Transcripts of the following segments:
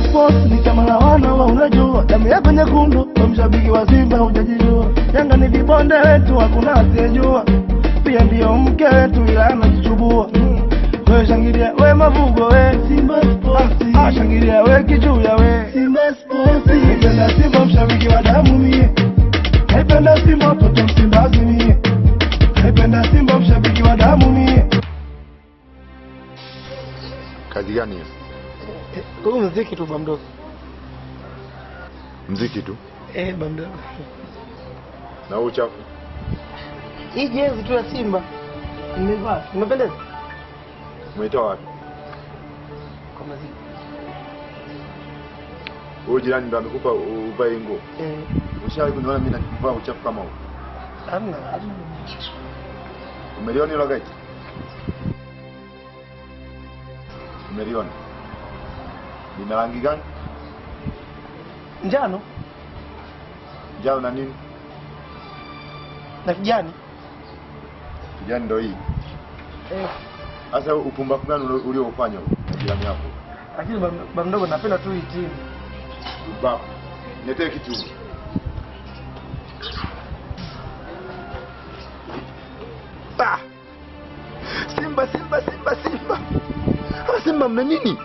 Sports ni kama la wana wa unajua damu yako nyekundu kwa mshabiki wa Simba hujajijua. Yanga ni vibonde wetu hakuna asiyejua, pia ndio mke wetu ila anajichubua. Wewe shangilia we mavugo we Simba Sports, shangilia we kichuya we Simba Sports. Naipenda Simba mshabiki wa damu mie, naipenda Simba mtoto Msimbazi mie, naipenda Simba mshabiki wa damu mie. Kazi gani hiyo? Kwa muziki tu bamdo. Muziki tu? Bamdo. Na uchafu? Hii jezi tu ya Simba. Nimevaa. Umependeza? Umeitoa wapi? Kwa muziki. Wewe jirani ndo amekupa uvae nguo? Ushawahi kuniona mimi nakivaa uchafu kama huo? Hamna. Umeliona hilo gati? Umeliona? Lina rangi gani? Njano. Njano na nini? Na kijani. Kijani ndo hii. Sasa upumbavu gani uliofanya na jirani yako? Lakini baba mdogo napenda tu hii timu. Baba, niletee kitu. Simba. Simba mna nini?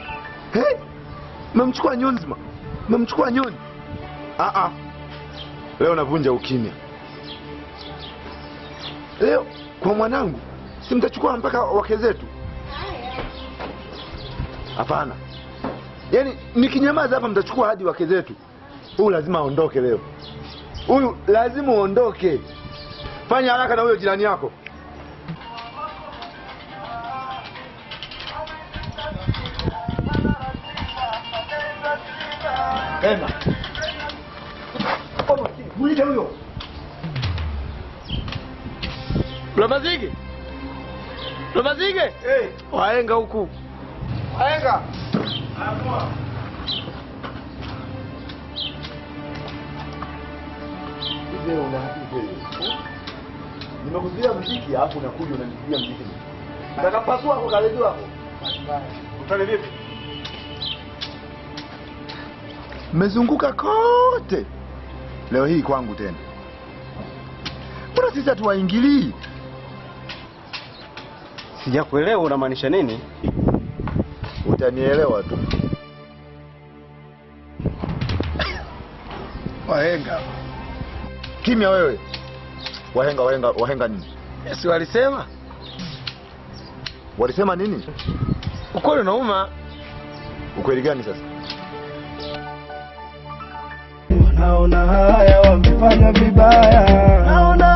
Mmemchukua Nyoni zima. Mmemchukua Nyoni. Leo navunja ukimya. Leo kwa mwanangu si mtachukua mpaka wake zetu. Hapana. Yaani nikinyamaza hapa mtachukua hadi wake zetu. Huyu lazima aondoke leo. Huyu lazima aondoke. Fanya haraka na huyo jirani yako. Ema. Mwite huyo. Lomazige. Wahenga huku. Wahenga. Hivi unahivi. Nimekuzuia muziki hapo na kuja unanipigia muziki. Nitakapasua hapo kalejo hapo. Utale vipi? Mmezunguka kote. Leo hii kwangu tena. Mbona sisi hatuwaingilii? Sijakuelewa unamaanisha nini? Utanielewa tu. Wahenga. Kimya wewe. Wahenga nini? Si walisema? Walisema nini? Ukweli unauma. Ukweli gani sasa? Naona haya wamefanya vibaya. Naona